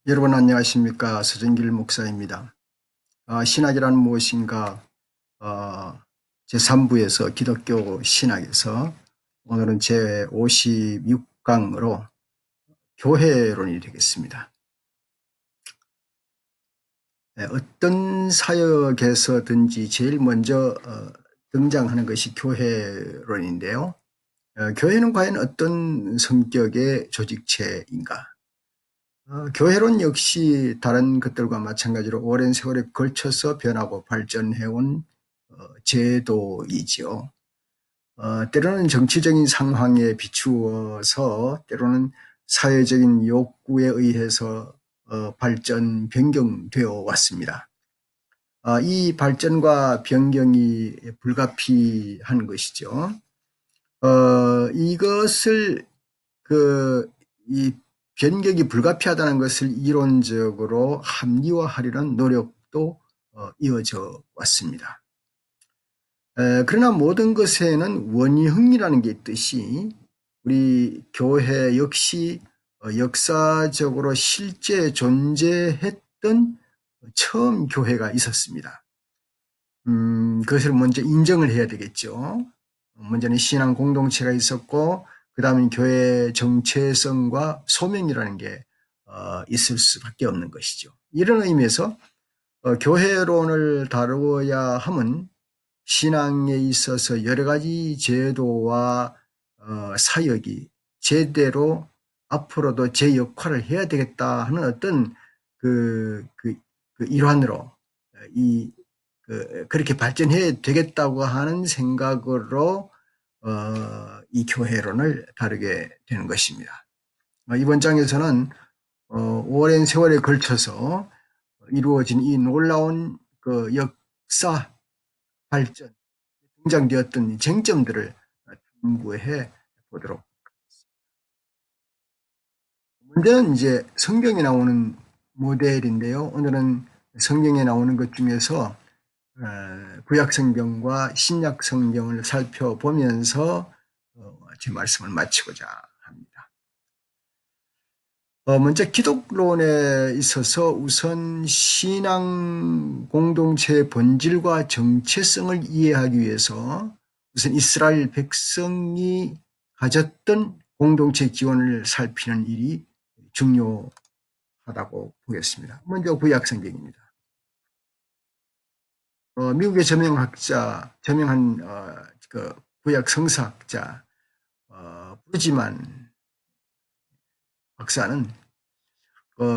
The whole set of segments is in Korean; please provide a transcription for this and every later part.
여러분 안녕하십니까. 서정길 목사입니다. 신학이란 무엇인가 제3부에서 기독교 신학에서 오늘은 제56강으로 교회론이 되겠습니다. 어떤 사역에서든지 제일 먼저 등장하는 것이 교회론인데요. 교회는 과연 어떤 성격의 조직체인가? 교회론 역시 다른 것들과 마찬가지로 오랜 세월에 걸쳐서 변하고 발전해온 제도이지요. 때로는 정치적인 상황에 비추어서 때로는 사회적인 욕구에 의해서 발전, 변경되어 왔습니다. 이 발전과 변경이 불가피한 것이죠. 이것을 이 변경이 불가피하다는 것을 이론적으로 합리화하려는 노력도 이어져 왔습니다. 그러나 모든 것에는 원형이라는 게 있듯이 우리 교회 역시 역사적으로 실제 존재했던 처음 교회가 있었습니다. 그것을 먼저 인정을 해야 되겠죠. 먼저는 신앙 공동체가 있었고 그 다음에 교회의 정체성과 소명이라는 게 있을 수밖에 없는 것이죠. 이런 의미에서 교회론을 다루어야 함은 신앙에 있어서 여러 가지 제도와 사역이 제대로 앞으로도 제 역할을 해야 되겠다 하는 어떤 그 일환으로 그렇게 발전해야 되겠다고 하는 생각으로 이 교회론을 다루게 되는 것입니다. 이번 장에서는 오랜 세월에 걸쳐서 이루어진 이 놀라운 그 역사 발전, 등장되었던 쟁점들을 탐구해 보도록 하겠습니다. 문제는 이제 성경에 나오는 모델인데요. 오늘은 성경에 나오는 것 중에서 구약 성경과 신약 성경을 살펴보면서 제 말씀을 마치고자 합니다. 먼저 기독론에 있어서 우선 신앙 공동체의 본질과 정체성을 이해하기 위해서 우선 이스라엘 백성이 가졌던 공동체 기원을 살피는 일이 중요하다고 보겠습니다. 먼저 구약 성경입니다. 미국의 저명한 그 구약 성사학자 브루지만 박사는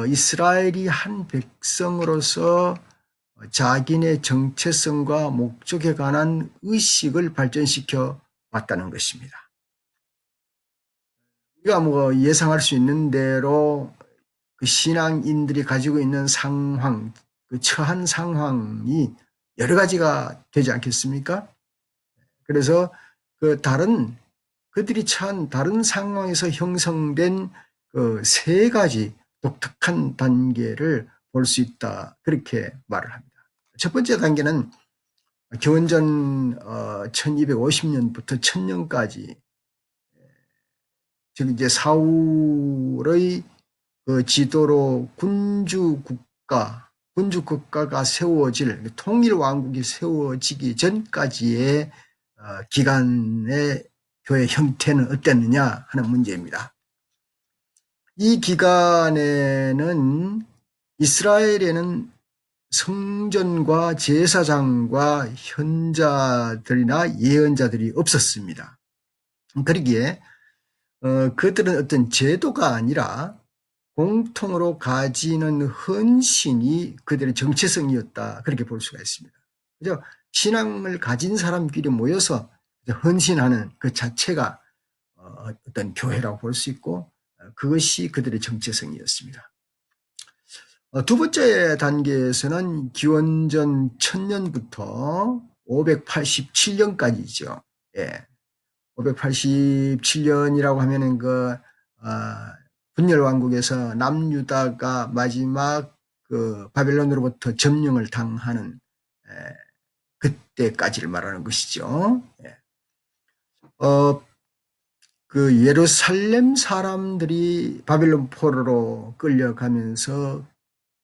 이스라엘이 한 백성으로서 자기네 정체성과 목적에 관한 의식을 발전시켜 왔다는 것입니다. 우리가 예상할 수 있는 대로 그 신앙인들이 가지고 있는 상황, 그 처한 상황이 여러 가지가 되지 않겠습니까? 그래서 그들이 처한 다른 상황에서 형성된 그 세 가지 독특한 단계를 볼 수 있다. 그렇게 말을 합니다. 첫 번째 단계는 기원전 1250년부터 1000년까지 즉 이제 사울의 그 지도로 군주국가가 세워질 통일왕국이 세워지기 전까지의 기간의 교회 형태는 어땠느냐 하는 문제입니다. 이 기간에는 이스라엘에는 성전과 제사장과 현자들이나 예언자들이 없었습니다. 그러기에 그들은 어떤 제도가 아니라 공통으로 가지는 헌신이 그들의 정체성이었다. 그렇게 볼 수가 있습니다. 그죠? 신앙을 가진 사람끼리 모여서 헌신하는 그 자체가 어떤 교회라고 볼 수 있고 그것이 그들의 정체성이었습니다. 두 번째 단계에서는 기원전 1000년부터 587년까지죠. 예. 587년이라고 하면은 분열왕국에서 남유다가 마지막 그 바벨론으로부터 점령을 당하는 그때까지를 말하는 것이죠. 예. 그 예루살렘 사람들이 바빌론 포로로 끌려가면서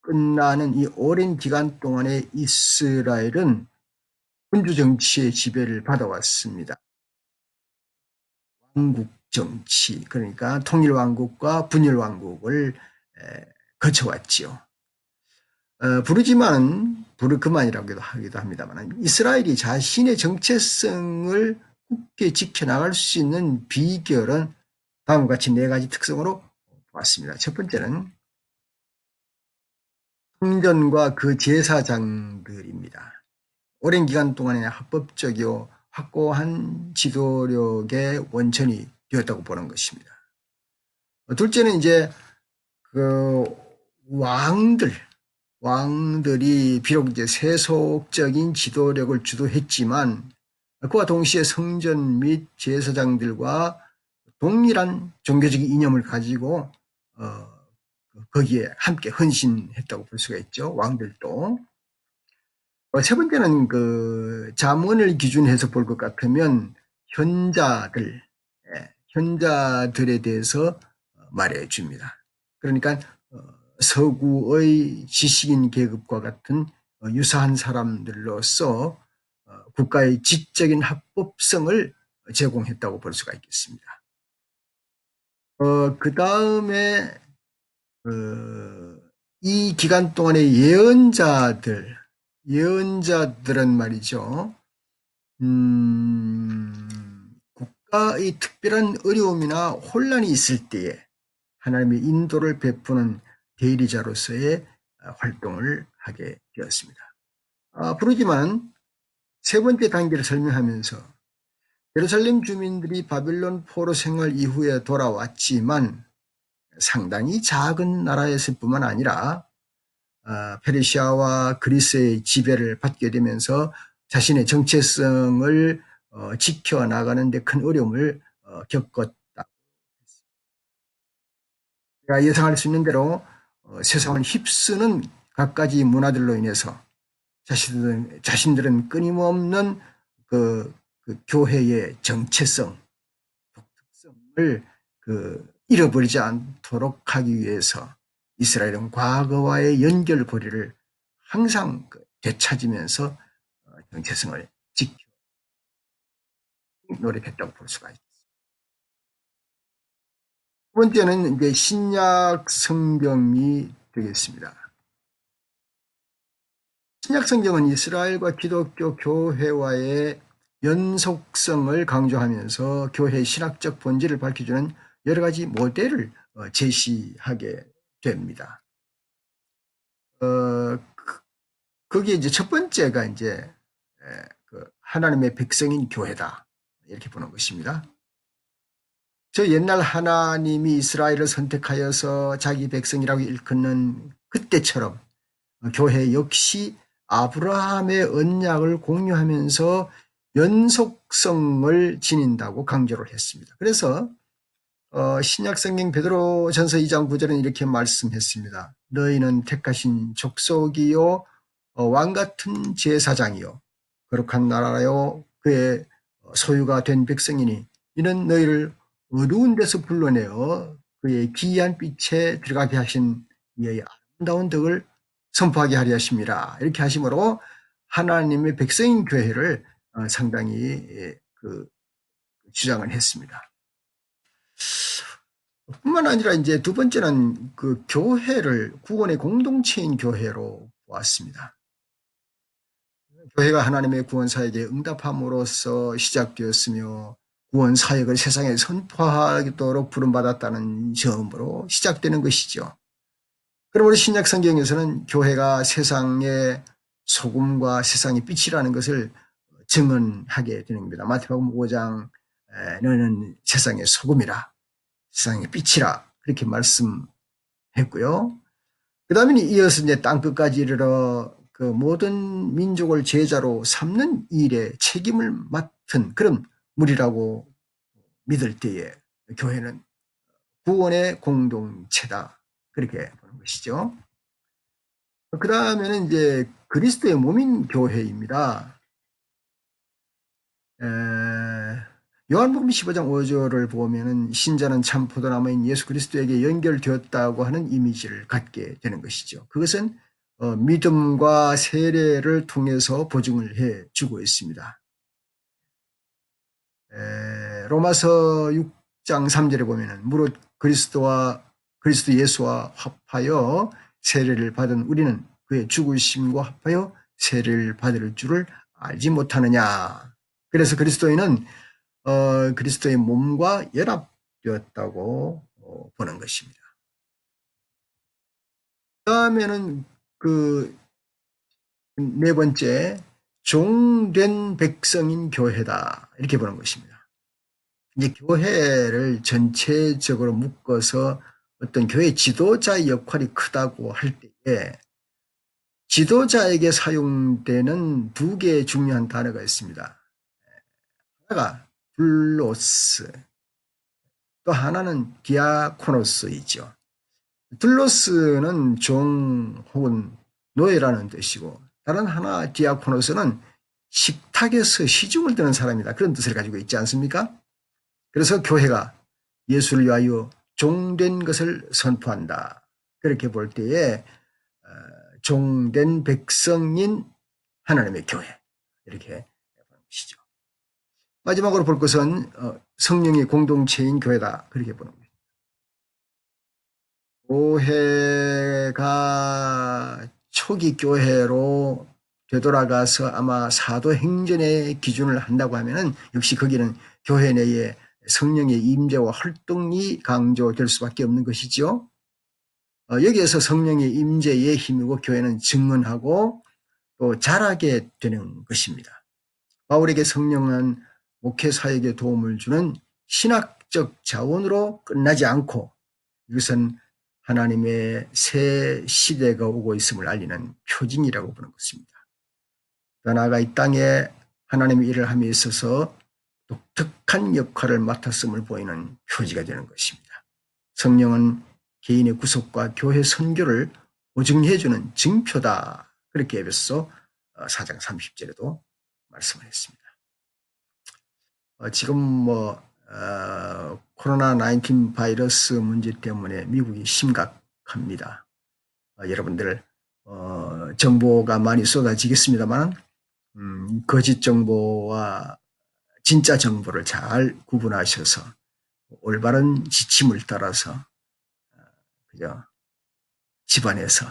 끝나는 이 오랜 기간 동안에 이스라엘은 군주 정치의 지배를 받아왔습니다. 왕국 정치, 그러니까 통일 왕국과 분열 왕국을 거쳐왔지요. 부르지만은 부르크만이라고도 하기도 합니다만, 이스라엘이 자신의 정체성을 굳게 지켜나갈 수 있는 비결은 다음과 같이 네 가지 특성으로 보았습니다. 첫 번째는 성전과 그 제사장들입니다. 오랜 기간 동안에 합법적이요 확고한 지도력의 원천이 되었다고 보는 것입니다. 둘째는 이제 그 왕들이 비록 이제 세속적인 지도력을 주도했지만 그와 동시에 성전 및 제사장들과 동일한 종교적인 이념을 가지고 거기에 함께 헌신했다고 볼 수가 있죠. 왕들도. 세 번째는 그 잠언을 기준해서 볼 것 같으면 현자들에 대해서 말해 줍니다. 그러니까 서구의 지식인 계급과 같은 유사한 사람들로서 국가의 지적인 합법성을 제공했다고 볼 수가 있겠습니다. 그 다음에 이 기간 동안의 예언자들은 말이죠. 국가의 특별한 어려움이나 혼란이 있을 때에 하나님의 인도를 베푸는 대리자로서의 활동을 하게 되었습니다. 부르지만 세 번째 단계를 설명하면서 예루살렘 주민들이 바빌론 포로 생활 이후에 돌아왔지만 상당히 작은 나라였을 뿐만 아니라 페르시아와 그리스의 지배를 받게 되면서 자신의 정체성을 지켜나가는 데 큰 어려움을 겪었다. 제가 예상할 수 있는 대로 세상을 휩쓰는 갖가지 문화들로 인해서 자신들은 끊임없는 그 교회의 정체성, 독특성을 잃어버리지 않도록 하기 위해서 이스라엘은 과거와의 연결고리를 항상 되찾으면서 정체성을 지켜 노력했다고 볼 수가 있습니다. 두 번째는 이제 신약 성경이 되겠습니다. 신약 성경은 이스라엘과 기독교 교회와의 연속성을 강조하면서 교회의 신학적 본질을 밝혀주는 여러 가지 모델을 제시하게 됩니다. 거기에 이제 첫 번째가 이제 하나님의 백성인 교회다 이렇게 보는 것입니다. 저 옛날 하나님이 이스라엘을 선택하여서 자기 백성이라고 일컫는 그때처럼 교회 역시 아브라함의 언약을 공유하면서 연속성을 지닌다고 강조를 했습니다. 그래서 신약성경 베드로전서 2장 9절은 이렇게 말씀했습니다. 너희는 택하신 족속이요 왕같은 제사장이요 거룩한 나라요 그의 소유가 된 백성이니 이는 너희를 어두운 데서 불러내어 그의 기이한 빛에 들어가게 하신 이의 아름다운 덕을 선포하게 하려 하심이라. 이렇게 하심으로 하나님의 백성인 교회를 상당히 주장을 했습니다. 뿐만 아니라 이제 두 번째는 그 교회를 구원의 공동체인 교회로 보았습니다. 교회가 하나님의 구원 사역에 응답함으로써 시작되었으며 구원 사역을 세상에 선포하도록 부름받았다는 점으로 시작되는 것이죠. 그러므로 신약 성경에서는 교회가 세상의 소금과 세상의 빛이라는 것을 증언하게 되는 겁니다. 마태복음 5장 너는 세상의 소금이라 세상의 빛이라 그렇게 말씀했고요. 그 다음에 이어서 이제 땅끝까지 이르러 그 모든 민족을 제자로 삼는 일에 책임을 맡은 그런 무리라고 믿을 때에 교회는 구원의 공동체다. 그렇게 보는 것이죠. 그 다음에는 이제 그리스도의 몸인 교회입니다. 요한복음 15장 5절을 보면은 신자는 참 포도나무인 예수 그리스도에게 연결되었다고 하는 이미지를 갖게 되는 것이죠. 그것은 믿음과 세례를 통해서 보증을 해주고 있습니다. 로마서 6장 3절에 보면은 무릇 그리스도 예수와 합하여 세례를 받은 우리는 그의 죽으심과 합하여 세례를 받을 줄을 알지 못하느냐. 그래서 그리스도인은 그리스도의 몸과 연합되었다고 보는 것입니다. 다음에는 그 네 번째, 종된 백성인 교회다. 이렇게 보는 것입니다. 이제 교회를 전체적으로 묶어서 어떤 교회 지도자의 역할이 크다고 할 때에 지도자에게 사용되는 두 개의 중요한 단어가 있습니다. 하나가 둘로스, 또 하나는 디아코노스이죠. 둘로스는 종 혹은 노예라는 뜻이고 다른 하나 디아코노스는 식탁에서 시중을 드는 사람이다. 그런 뜻을 가지고 있지 않습니까? 그래서 교회가 예수를 위하여 종된 것을 선포한다. 그렇게 볼 때에 종된 백성인 하나님의 교회 이렇게 보는 것이죠. 마지막으로 볼 것은 성령의 공동체인 교회다. 그렇게 보는 거예요. 교회가 초기 교회로 되돌아가서 아마 사도행전의 기준을 한다고 하면은 역시 거기는 교회 내에 성령의 임재와 활동이 강조될 수밖에 없는 것이죠. 여기에서 성령의 임재의 힘이고 교회는 증언하고 또 자라게 되는 것입니다. 바울에게 성령은 목회 사역에 도움을 주는 신학적 자원으로 끝나지 않고 이것은 하나님의 새 시대가 오고 있음을 알리는 표징이라고 보는 것입니다. 더 나아가 이 땅에 하나님의 일을 함에 있어서 독특한 역할을 맡았음을 보이는 표지가 되는 것입니다. 성령은 개인의 구속과 교회 선교를 보증해주는 증표다. 그렇게 에베소 4장 30절에도 말씀을 했습니다. 지금 코로나 19 바이러스 문제 때문에 미국이 심각합니다. 여러분들 정보가 많이 쏟아지겠습니다만 거짓 정보와 진짜 정보를 잘 구분하셔서 올바른 지침을 따라서 그저 집안에서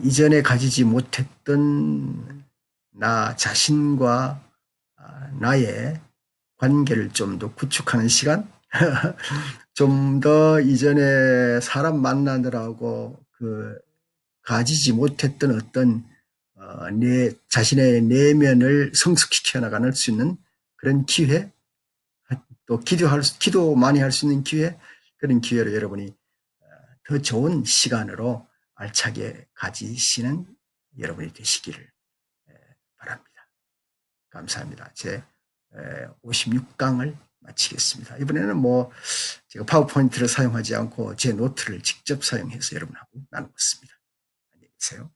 이전에 가지지 못했던 나 자신과 나의 관계를 좀 더 구축하는 시간, 좀 더 이전에 사람 만나느라고 가지지 못했던 어떤 내 자신의 내면을 성숙시켜 나가는 수 있는 그런 기회, 또 기도 많이 할 수 있는 기회, 그런 기회로 여러분이 더 좋은 시간으로 알차게 가지시는 여러분이 되시기를 바랍니다. 감사합니다. 제 56강을 마치겠습니다. 이번에는 제가 파워포인트를 사용하지 않고 제 노트를 직접 사용해서 여러분하고 나누었습니다. 안녕히 계세요.